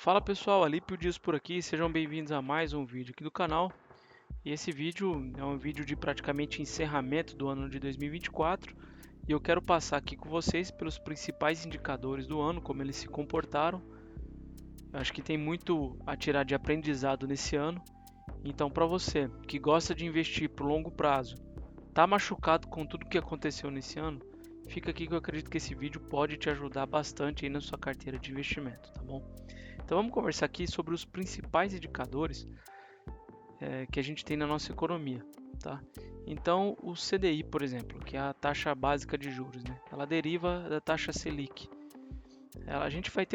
Fala pessoal, Alípio Dias por aqui, sejam bem-vindos a mais um vídeo aqui do canal. E esse vídeo é um vídeo de praticamente encerramento do ano de 2024 e eu quero passar aqui com vocês pelos principais indicadores do ano, como eles se comportaram. Eu acho que tem muito a tirar de aprendizado nesse ano. Então, para você que gosta de investir por longo prazo, tá machucado com tudo que aconteceu nesse ano, fica aqui que eu acredito que esse vídeo pode te ajudar bastante aí na sua carteira de investimento, tá bom? Então vamos conversar aqui sobre os principais indicadores que a gente tem na nossa economia, tá? Então o CDI, por exemplo, que é a taxa básica de juros, né? Ela deriva da taxa Selic. A gente vai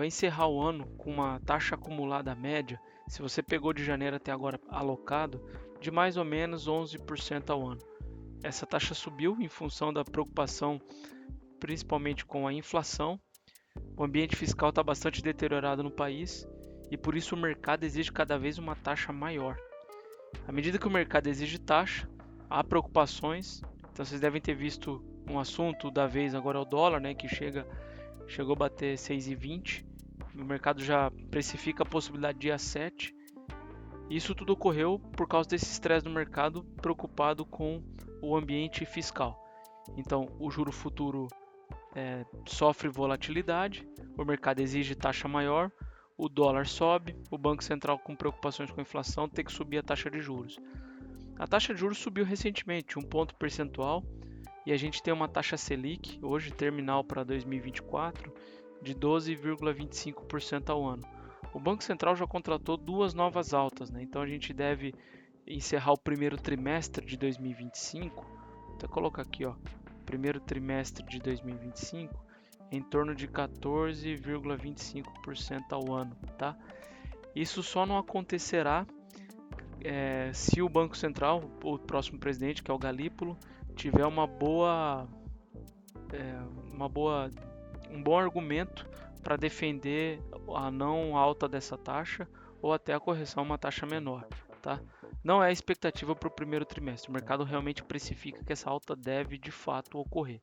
encerrar o ano com uma taxa acumulada média, se você pegou de janeiro até agora alocado, de mais ou menos 11% ao ano. Essa taxa subiu em função da preocupação, principalmente com a inflação. O ambiente fiscal está bastante deteriorado no país e por isso o mercado exige cada vez uma taxa maior. À medida que o mercado exige taxa, há preocupações. Então vocês devem ter visto um assunto da vez agora é o dólar, né, que chegou a bater 6,20. O mercado já precifica a possibilidade de dia 7. Isso tudo ocorreu por causa desse estresse do mercado preocupado com o ambiente fiscal. Então o juro futuro sofre volatilidade, o mercado exige taxa maior, o dólar sobe, o Banco Central com preocupações com a inflação tem que subir a taxa de juros. A taxa de juros subiu recentemente, 1 ponto percentual, e a gente tem uma taxa Selic, hoje terminal para 2024, de 12,25% ao ano. O Banco Central já contratou duas novas altas, né? Então a gente deve encerrar o primeiro trimestre de 2025, vou até colocar aqui, ó, primeiro trimestre de 2025 em torno de 14,25% ao ano, tá? Isso só não acontecerá se o Banco Central, o próximo presidente, que é o Galípolo, tiver um bom argumento para defender a não alta dessa taxa ou até a correção a uma taxa menor, tá? Não é a expectativa para o primeiro trimestre. O mercado realmente precifica que essa alta deve de fato ocorrer.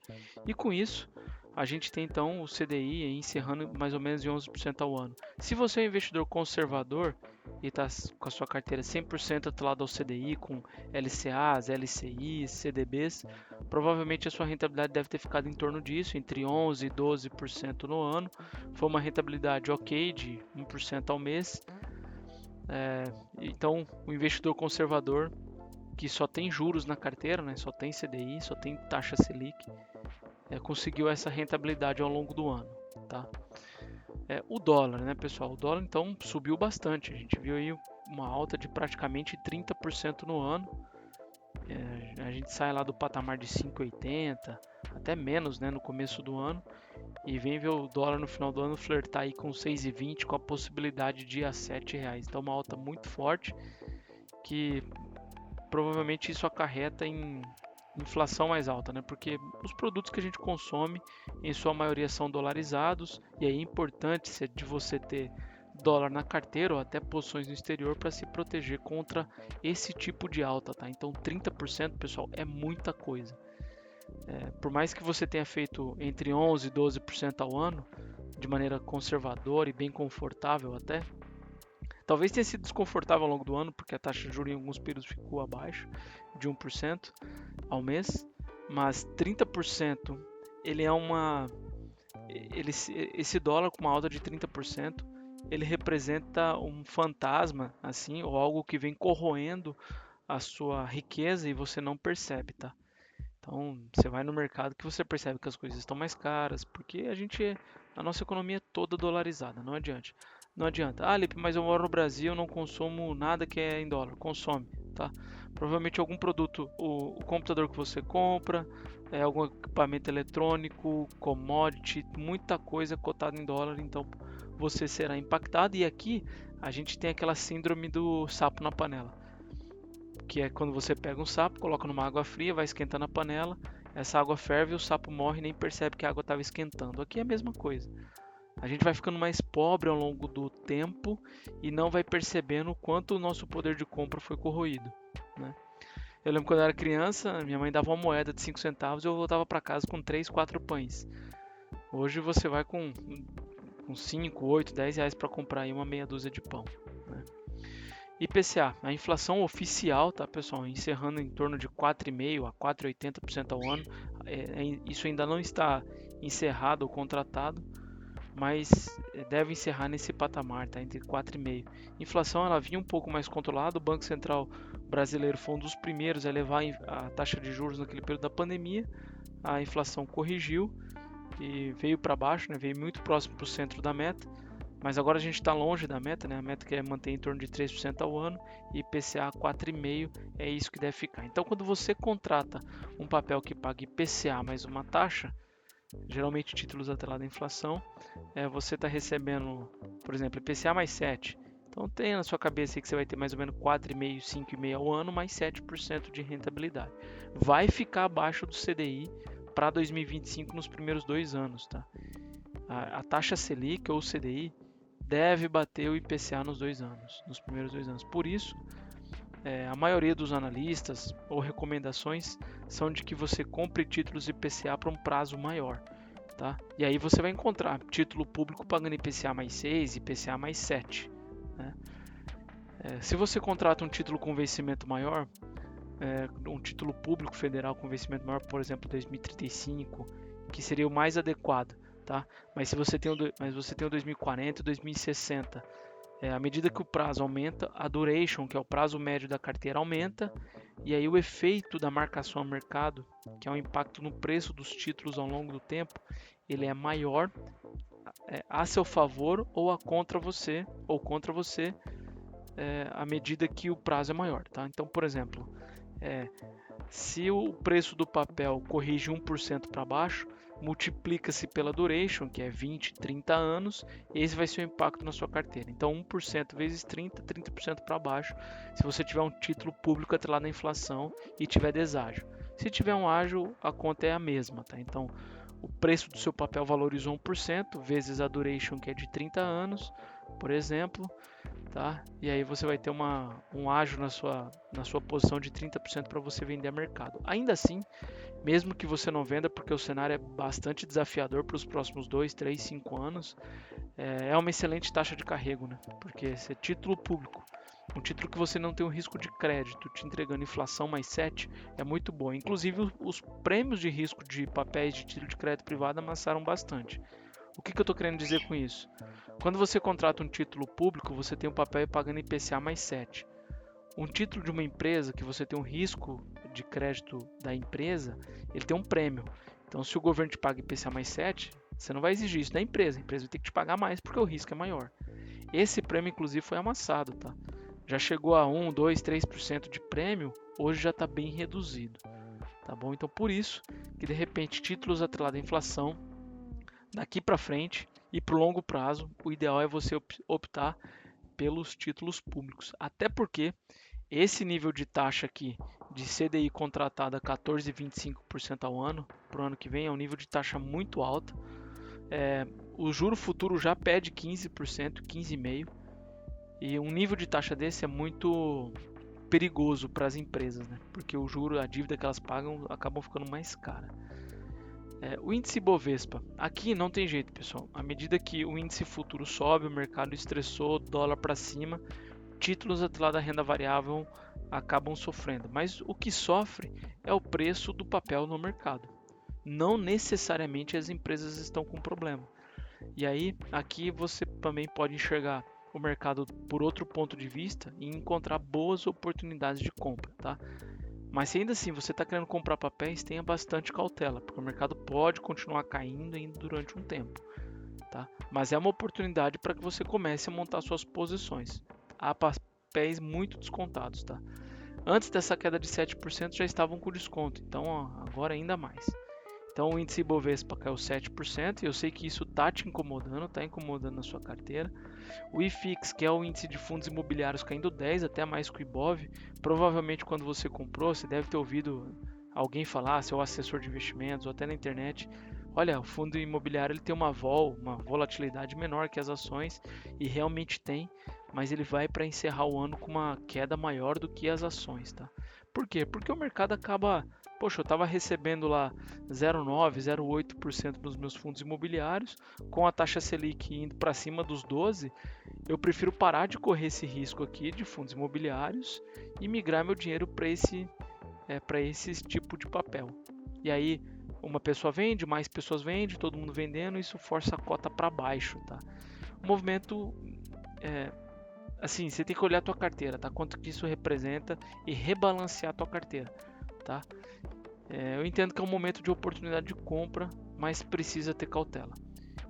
E com isso, a gente tem então o CDI encerrando mais ou menos de 11% ao ano. Se você é um investidor conservador e está com a sua carteira 100% atrelada ao CDI, com LCAs, LCIs, CDBs, provavelmente a sua rentabilidade deve ter ficado em torno disso, entre 11% e 12% no ano. Foi uma rentabilidade ok de 1% ao mês. Então, o investidor conservador que só tem juros na carteira, né, só tem CDI, só tem taxa Selic, conseguiu essa rentabilidade ao longo do ano, tá? O dólar, né, pessoal? O dólar então subiu bastante. A gente viu aí uma alta de praticamente 30% no ano. A gente sai lá do patamar de 5,80, até menos, né, no começo do ano, e vem ver o dólar no final do ano flertar aí com 6,20, com a possibilidade de ir a R$ 7. Então uma alta muito forte que provavelmente isso acarreta em inflação mais alta, né? Porque os produtos que a gente consome, em sua maioria, são dolarizados, e aí é importante de você ter dólar na carteira ou até posições no exterior para se proteger contra esse tipo de alta, tá? Então 30%, pessoal, é muita coisa. Por mais que você tenha feito entre 11% e 12% ao ano, de maneira conservadora e bem confortável até, talvez tenha sido desconfortável ao longo do ano, porque a taxa de juros em alguns períodos ficou abaixo de 1% ao mês, mas 30% ele é esse dólar com uma alta de 30%, ele representa um fantasma assim, ou algo que vem corroendo a sua riqueza e você não percebe, tá? Então, você vai no mercado que você percebe que as coisas estão mais caras, porque a nossa economia é toda dolarizada, não adianta. Não adianta. Ah, Lipe, mas eu moro no Brasil, não consumo nada que é em dólar. Consome, tá? Provavelmente algum produto, o computador que você compra, algum equipamento eletrônico, commodity, muita coisa cotada em dólar, então você será impactado. E aqui a gente tem aquela síndrome do sapo na panela, que é quando você pega um sapo, coloca numa água fria, vai esquentando a panela, essa água ferve, o sapo morre e nem percebe que a água estava esquentando. Aqui é a mesma coisa. A gente vai ficando mais pobre ao longo do tempo e não vai percebendo o quanto o nosso poder de compra foi corroído, né? Eu lembro quando eu era criança, minha mãe dava uma moeda de 5 centavos e eu voltava para casa com 3, 4 pães. Hoje você vai com com 5, 8, 10 reais para comprar aí uma meia dúzia de pão, né? IPCA, a inflação oficial, tá, pessoal, encerrando em torno de 4,5% a 4,80% ao ano. Isso ainda não está encerrado ou contratado, mas deve encerrar nesse patamar, tá, entre 4,5%. Inflação, ela vinha um pouco mais controlada. O Banco Central brasileiro foi um dos primeiros a elevar a taxa de juros naquele período da pandemia. A inflação corrigiu e veio para baixo, né, veio muito próximo para o centro da meta. Mas agora a gente está longe da meta, né? A meta que é manter em torno de 3% ao ano e IPCA 4,5% é isso que deve ficar. Então, quando você contrata um papel que paga IPCA mais uma taxa, geralmente títulos atrelados à inflação, você está recebendo, por exemplo, IPCA mais 7%. Então, tem na sua cabeça aí que você vai ter mais ou menos 4,5%, 5,5% ao ano, mais 7% de rentabilidade. Vai ficar abaixo do CDI para 2025 nos primeiros 2 anos, tá? A taxa Selic ou CDI deve bater o IPCA nos primeiros 2 anos. Por isso, a maioria dos analistas ou recomendações são de que você compre títulos IPCA para um prazo maior, tá? E aí você vai encontrar título público pagando IPCA mais 6, IPCA mais 7, né? Se você contrata um título com vencimento maior, um título público federal com vencimento maior, por exemplo, 2035, que seria o mais adequado, tá? Mas se você tem o 2040 e 2060, à medida que o prazo aumenta, a duration, que é o prazo médio da carteira, aumenta, e aí o efeito da marcação ao mercado, que é o impacto no preço dos títulos ao longo do tempo, ele é maior a seu favor ou contra você, à medida que o prazo é maior, tá? Então, por exemplo, se o preço do papel corrige 1% para baixo, multiplica-se pela duration, que é 20, 30 anos, esse vai ser o impacto na sua carteira. Então, 1% vezes 30, 30% para baixo, se você tiver um título público atrelado à inflação e tiver deságio. Se tiver um ágio, a conta é a mesma, tá? Então, o preço do seu papel valorizou 1%, vezes a duration, que é de 30 anos, por exemplo, tá? E aí você vai ter um ágio na sua posição de 30% para você vender a mercado. Ainda assim, mesmo que você não venda, porque o cenário é bastante desafiador para os próximos 2, 3, 5 anos, é uma excelente taxa de carrego, né? Porque esse é título público, um título que você não tem um risco de crédito, te entregando inflação mais 7, é muito bom. Inclusive, os prêmios de risco de papéis de título de crédito privado amassaram bastante. O que eu estou querendo dizer com isso? Quando você contrata um título público, você tem um papel pagando IPCA mais 7. Um título de uma empresa, que você tem um risco de crédito da empresa, ele tem um prêmio. Então, se o governo te paga IPCA mais 7, você não vai exigir isso da empresa. A empresa vai ter que te pagar mais porque o risco é maior. Esse prêmio, inclusive, foi amassado, tá? Já chegou a 1, 2, 3% de prêmio, hoje já está bem reduzido, tá bom? Então, por isso que, de repente, títulos atrelados à inflação, daqui para frente e para o longo prazo, o ideal é você optar pelos títulos públicos. Até porque esse nível de taxa aqui de CDI contratada a 14,25% ao ano, para o ano que vem, é um nível de taxa muito alto. O juro futuro já pede 15%, 15,5%. E um nível de taxa desse é muito perigoso para as empresas, né? Porque o juro, a dívida que elas pagam, acabam ficando mais cara. O índice Bovespa, aqui não tem jeito, pessoal. À medida que o índice futuro sobe, o mercado estressou, dólar para cima, títulos atrelados à renda variável acabam sofrendo. Mas o que sofre é o preço do papel no mercado. Não necessariamente as empresas estão com problema. E aí, aqui você também pode enxergar o mercado por outro ponto de vista e encontrar boas oportunidades de compra, tá? Mas se ainda assim você está querendo comprar papéis, tenha bastante cautela, porque o mercado pode continuar caindo ainda durante um tempo, tá? Mas é uma oportunidade para que você comece a montar suas posições. Há papéis muito descontados, tá? Antes dessa queda de 7% já estavam com desconto, então agora ainda mais. Então o índice Ibovespa caiu 7% e eu sei que isso está te incomodando, está incomodando na sua carteira. O IFIX, que é o índice de fundos imobiliários, caindo 10%, até mais que o Ibov. Provavelmente quando você comprou, você deve ter ouvido alguém falar, seu assessor de investimentos ou até na internet, olha, o fundo imobiliário ele tem uma volatilidade menor que as ações, e realmente tem, mas ele vai para encerrar o ano com uma queda maior do que as ações, tá? Por quê? Porque o mercado acaba poxa, eu estava recebendo lá 0,9, 0,8% dos meus fundos imobiliários, com a taxa Selic indo para cima dos 12, eu prefiro parar de correr esse risco aqui de fundos imobiliários e migrar meu dinheiro para esse tipo de papel. E aí uma pessoa vende, mais pessoas vendem, todo mundo vendendo, isso força a cota para baixo, tá? O movimento assim, você tem que olhar a tua carteira, tá? Quanto que isso representa e rebalancear a tua carteira, tá? Eu entendo que é um momento de oportunidade de compra, mas precisa ter cautela.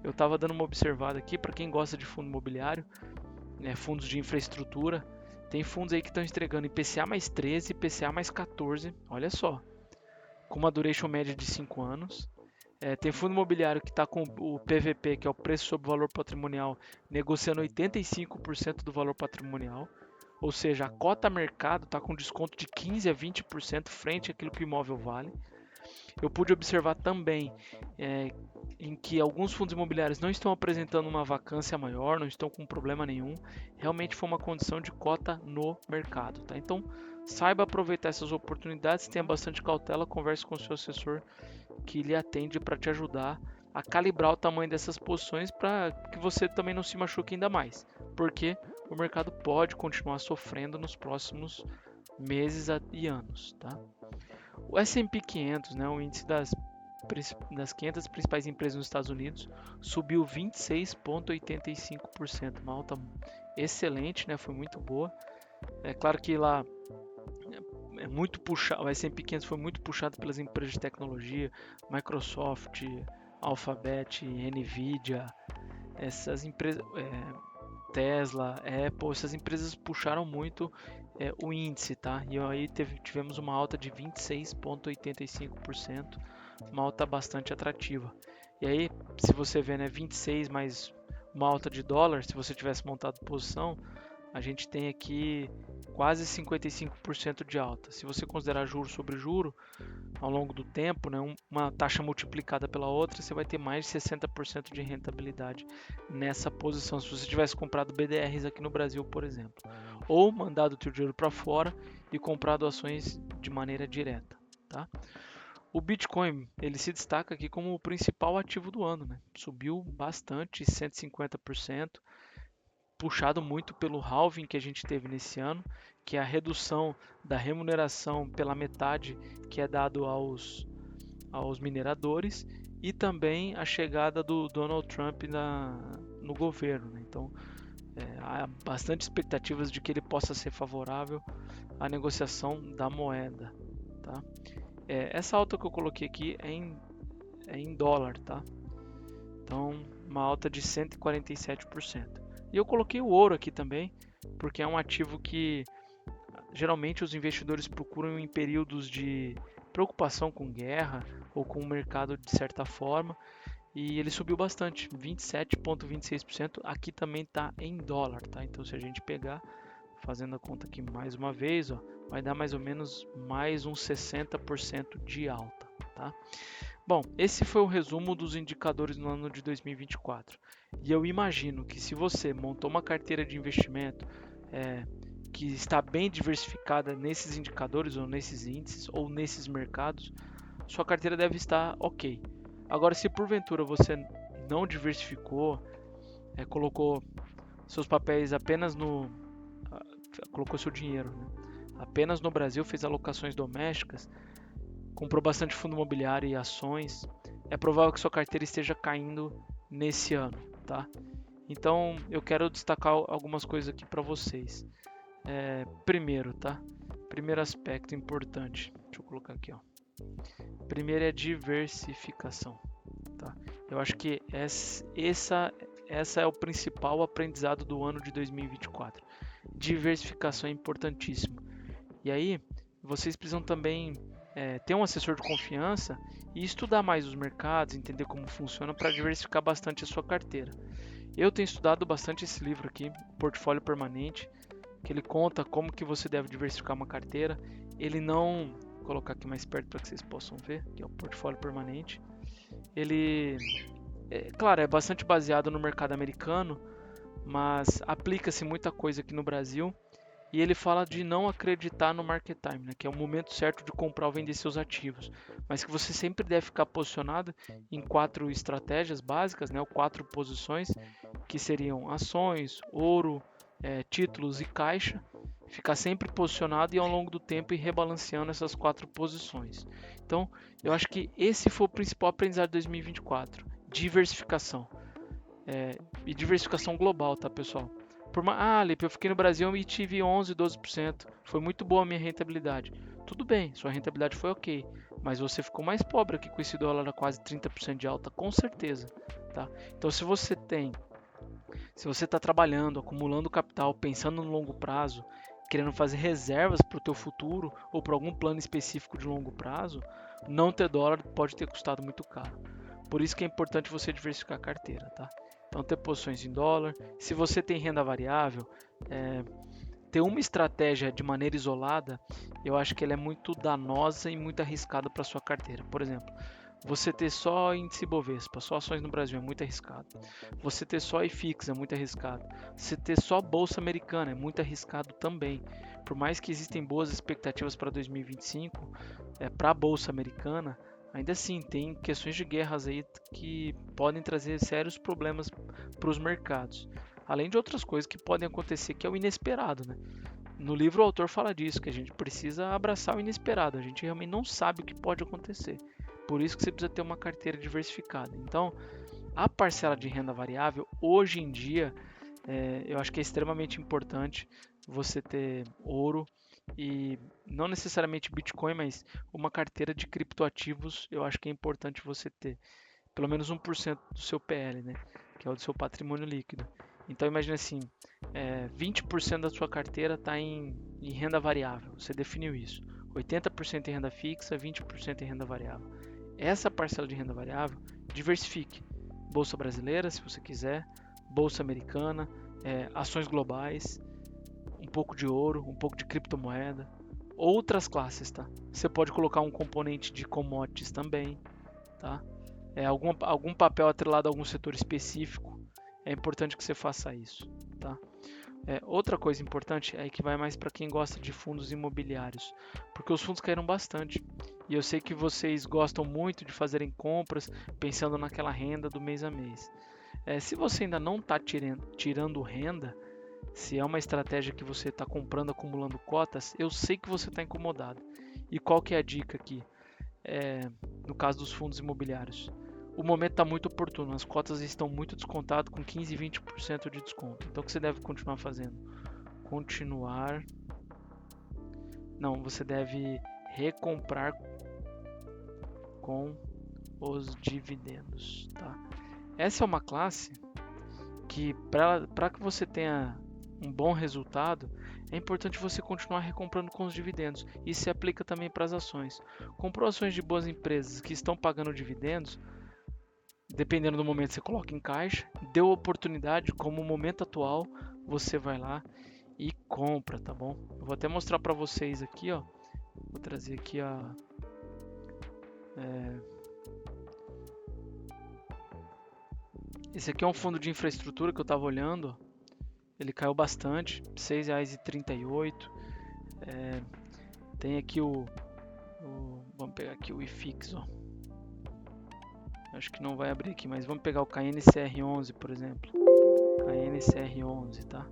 Eu estava dando uma observada aqui para quem gosta de fundo imobiliário, fundos de infraestrutura. Tem fundos aí que estão entregando IPCA mais 13, IPCA mais 14, olha só, com uma duration média de 5 anos. Tem fundo imobiliário que está com o PVP, que é o preço sobre valor patrimonial, negociando 85% do valor patrimonial. Ou seja, a cota mercado está com desconto de 15 a 20% frente àquilo que o imóvel vale. Eu pude observar também em que alguns fundos imobiliários não estão apresentando uma vacância maior, não estão com problema nenhum. Realmente foi uma condição de cota no mercado, tá? Então, saiba aproveitar essas oportunidades, tenha bastante cautela, converse com o seu assessor que lhe atende para te ajudar a calibrar o tamanho dessas posições para que você também não se machuque ainda mais, porque o mercado pode continuar sofrendo nos próximos meses e anos, tá? O S&P 500, né, o índice das 500 principais empresas nos Estados Unidos, subiu 26,85%, uma alta excelente, né, foi muito boa. É claro que lá muito puxado, o S&P 500 foi muito puxado pelas empresas de tecnologia, Microsoft, Alphabet, Nvidia, essas empresas, Tesla, Apple, essas empresas puxaram muito o índice, tá? E aí tivemos uma alta de 26,85%, uma alta bastante atrativa. E aí, se você vê, né, 26 mais uma alta de dólar, se você tivesse montado posição, a gente tem aqui quase 55% de alta. Se você considerar juro sobre juro, ao longo do tempo, né, uma taxa multiplicada pela outra, você vai ter mais de 60% de rentabilidade nessa posição. Se você tivesse comprado BDRs aqui no Brasil, por exemplo, ou mandado o teu dinheiro para fora e comprado ações de maneira direta, tá? O Bitcoin, ele se destaca aqui como o principal ativo do ano, né? Subiu bastante, 150%. Puxado muito pelo halving que a gente teve nesse ano, que é a redução da remuneração pela metade que é dado aos mineradores, e também a chegada do Donald Trump no governo, né? Então, há bastante expectativas de que ele possa ser favorável à negociação da moeda, tá? Essa alta que eu coloquei aqui é em dólar, tá? Então, uma alta de 147%. E eu coloquei o ouro aqui também, porque é um ativo que geralmente os investidores procuram em períodos de preocupação com guerra ou com o mercado de certa forma, e ele subiu bastante, 27,26%. Aqui também está em dólar, tá? Então, se a gente pegar, fazendo a conta aqui mais uma vez, ó, vai dar mais ou menos mais uns 60% de alta, tá? Bom, esse foi o resumo dos indicadores no ano de 2024. E eu imagino que se você montou uma carteira de investimento que está bem diversificada nesses indicadores ou nesses índices ou nesses mercados, sua carteira deve estar ok. Agora, se porventura você não diversificou, colocou seus papéis apenas colocou seu dinheiro, né, apenas no Brasil, fez alocações domésticas, comprou bastante fundo imobiliário e ações, é provável que sua carteira esteja caindo nesse ano, tá? Então eu quero destacar algumas coisas aqui para vocês. Primeiro, tá? Primeiro aspecto importante, deixa eu colocar aqui, ó. Primeiro é diversificação, tá? Eu acho que essa é o principal aprendizado do ano de 2024. Diversificação é importantíssimo. E aí, vocês precisam também ter um assessor de confiança e estudar mais os mercados, entender como funciona para diversificar bastante a sua carteira. Eu tenho estudado bastante esse livro aqui, Portfólio Permanente, que ele conta como que você deve diversificar uma carteira. Ele não... Vou colocar aqui mais perto para que vocês possam ver, que é o Portfólio Permanente. Ele, claro, é bastante baseado no mercado americano, mas aplica-se muita coisa aqui no Brasil. E ele fala de não acreditar no market time, né, que é o momento certo de comprar ou vender seus ativos, mas que você sempre deve ficar posicionado em 4 estratégias básicas, né, ou 4 posições, que seriam ações, ouro, títulos e caixa. Ficar sempre posicionado e ao longo do tempo ir rebalanceando essas 4 posições. Então, eu acho que esse foi o principal aprendizado de 2024, diversificação. E diversificação global, tá, pessoal? Lipe, eu fiquei no Brasil e tive 11, 12%. Foi muito boa a minha rentabilidade. Tudo bem, sua rentabilidade foi ok, mas você ficou mais pobre aqui com esse dólar a quase 30% de alta, com certeza, tá? Então, se você está trabalhando, acumulando capital, pensando no longo prazo, querendo fazer reservas para o teu futuro ou para algum plano específico de longo prazo, não ter dólar pode ter custado muito caro. Por isso que é importante você diversificar a carteira, tá? Então, ter posições em dólar. Se você tem renda variável, ter uma estratégia de maneira isolada, eu acho que ela é muito danosa e muito arriscada para sua carteira. Por exemplo, você ter só índice Bovespa, só ações no Brasil é muito arriscado. Você ter só IFIX é muito arriscado. Você ter só Bolsa Americana é muito arriscado também. Por mais que existem boas expectativas para 2025, para a Bolsa Americana, ainda assim tem questões de guerras aí que podem trazer sérios problemas para os mercados. Além de outras coisas que podem acontecer, que é o inesperado, né? No livro o autor fala disso, que a gente precisa abraçar o inesperado. A gente realmente não sabe o que pode acontecer. Por isso que você precisa ter uma carteira diversificada. Então, a parcela de renda variável, hoje em dia, eu acho que é extremamente importante você ter ouro e não necessariamente Bitcoin, mas uma carteira de criptoativos, eu acho que é importante você ter. Pelo menos 1% do seu PL, né? Que é o do seu patrimônio líquido. Então imagine assim, 20% da sua carteira está em renda variável. Você definiu isso. 80% em renda fixa, 20% em renda variável. Essa parcela de renda variável, diversifique. Bolsa brasileira, se você quiser, bolsa americana, ações globais, um pouco de ouro, um pouco de criptomoeda, outras classes, tá? Você pode colocar um componente de commodities também, tá? Algum papel atrelado a algum setor específico, é importante que você faça isso, tá? Outra coisa importante é que vai mais para quem gosta de fundos imobiliários, porque os fundos caíram bastante. E eu sei que vocês gostam muito de fazerem compras pensando naquela renda do mês a mês. Se você ainda não está tirando renda, se é uma estratégia que você está comprando, acumulando cotas, eu sei que você está incomodado. E qual que é a dica aqui? No caso dos fundos imobiliários. O momento está muito oportuno, as cotas estão muito descontadas com 15 e 20% de desconto. Então o que você deve continuar fazendo? Você deve recomprar com os dividendos, tá? Essa é uma classe que para que você tenha um bom resultado, é importante você continuar recomprando com os dividendos. Isso se aplica também para as ações. Comprou ações de boas empresas que estão pagando dividendos, dependendo do momento você coloca em caixa, deu oportunidade, como o momento atual, você vai lá e compra, tá bom? Eu vou até mostrar para vocês aqui, ó. Vou trazer aqui esse aqui é um fundo de infraestrutura que eu estava olhando. Ele caiu bastante, R$ 6,38. Tem aqui vamos pegar aqui o IFIX, ó. Acho que não vai abrir aqui, mas vamos pegar o KNCR11, por exemplo. KNCR11, tá?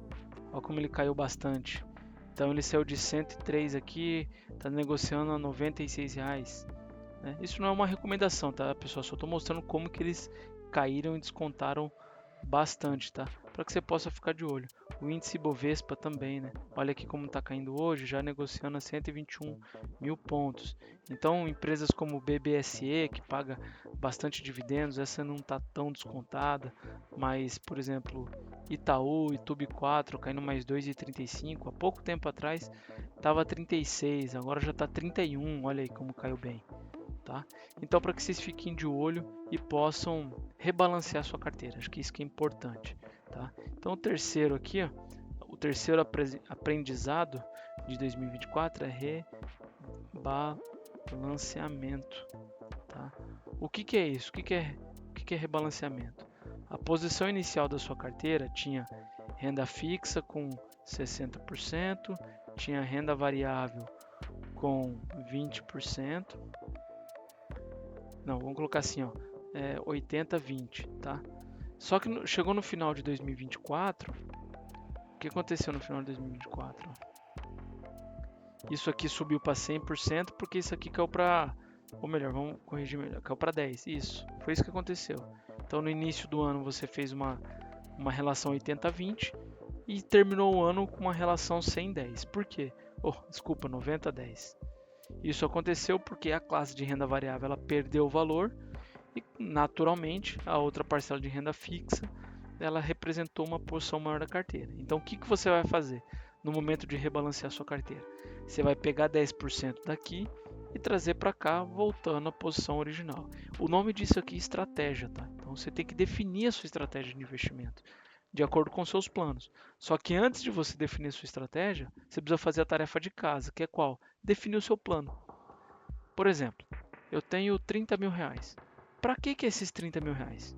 Olha como ele caiu bastante. Então ele saiu de 103 aqui, tá negociando a R$ 96. Né? Isso não é uma recomendação, tá, pessoal? Só estou mostrando como que eles caíram e descontaram bastante, tá? Para que você possa ficar de olho. O índice Bovespa também, né? Olha aqui como está caindo hoje, já negociando a 121 mil pontos. Então, empresas como o BBSE, que paga bastante dividendos, essa não está tão descontada, mas, por exemplo, Itaú e Tub4 caindo mais 2,35. Há pouco tempo atrás estava 36, agora já está 31. Olha aí como caiu bem. Tá? Então, para que vocês fiquem de olho e possam rebalancear sua carteira, acho que isso que é importante. Tá? Então, o terceiro aqui, ó, o terceiro aprendizado de 2024 é rebalanceamento. Tá? O que é isso? O que é rebalanceamento? A posição inicial da sua carteira tinha renda fixa com 60%, tinha renda variável com 20%. Não, vamos colocar assim, ó, 80-20, tá? Só que chegou no final de 2024, o que aconteceu no final de 2024? Isso aqui subiu para 100% porque isso aqui caiu para, ou melhor, vamos corrigir melhor, caiu para 10. Isso, foi isso que aconteceu. Então no início do ano você fez uma relação 80-20 e terminou o ano com uma relação 100-10. Por quê? Desculpa, 90-10. Isso aconteceu porque a classe de renda variável ela perdeu o valor e naturalmente a outra parcela de renda fixa ela representou uma porção maior da carteira. Então o que você vai fazer no momento de rebalancear sua carteira? Você vai pegar 10% daqui e trazer para cá, voltando à posição original. O nome disso aqui é estratégia, tá? Então você tem que definir a sua estratégia de investimento de acordo com seus planos. Só que antes de você definir sua estratégia, você precisa fazer a tarefa de casa, que é qual? Definir o seu plano. Por exemplo, eu tenho 30 mil reais. Para que é esses 30 mil reais?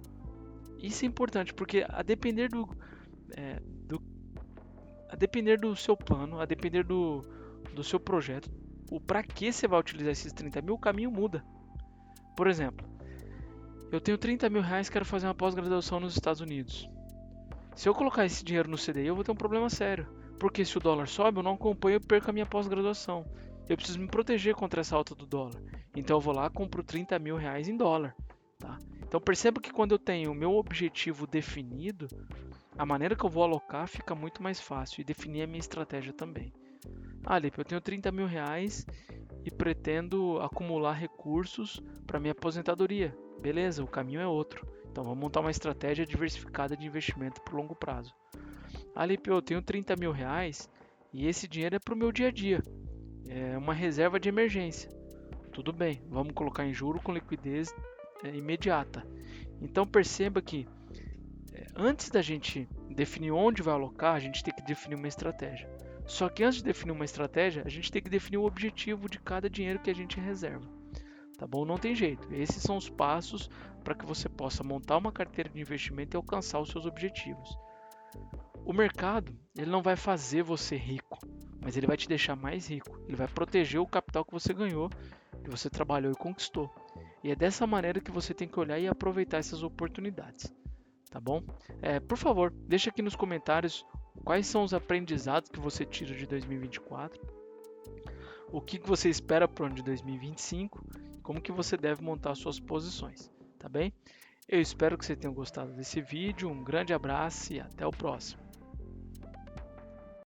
Isso é importante, porque a depender do seu plano, a depender do seu projeto, o para que você vai utilizar esses 30 mil, o caminho muda. Por exemplo, eu tenho 30 mil reais e quero fazer uma pós-graduação nos Estados Unidos. Se eu colocar esse dinheiro no CDI, eu vou ter um problema sério. Porque se o dólar sobe, eu não acompanho e perco a minha pós-graduação. Eu preciso me proteger contra essa alta do dólar. Então eu vou lá e compro 30 mil reais em dólar. Tá? Então perceba que quando eu tenho o meu objetivo definido, a maneira que eu vou alocar fica muito mais fácil e definir a minha estratégia também. Lipe, eu tenho 30 mil reais e pretendo acumular recursos para minha aposentadoria. Beleza, o caminho é outro. Então vamos montar uma estratégia diversificada de investimento por longo prazo. Lipe, eu tenho 30 mil reais e esse dinheiro é para o meu dia a dia. É uma reserva de emergência. Tudo bem, vamos colocar em juro com liquidez imediata. Então perceba que antes da gente definir onde vai alocar, a gente tem que definir uma estratégia. Só que antes de definir uma estratégia, a gente tem que definir o objetivo de cada dinheiro que a gente reserva. Tá bom? Não tem jeito. Esses são os passos para que você possa montar uma carteira de investimento e alcançar os seus objetivos. O mercado, ele não vai fazer você rico, mas ele vai te deixar mais rico. Ele vai proteger o capital que você ganhou, que você trabalhou e conquistou. E é dessa maneira que você tem que olhar e aproveitar essas oportunidades. Tá bom? Por favor, deixa aqui nos comentários quais são os aprendizados que você tira de 2024, o que você espera para o ano de 2025, como que você deve montar suas posições, tá bem? Eu espero que você tenha gostado desse vídeo, um grande abraço e até o próximo.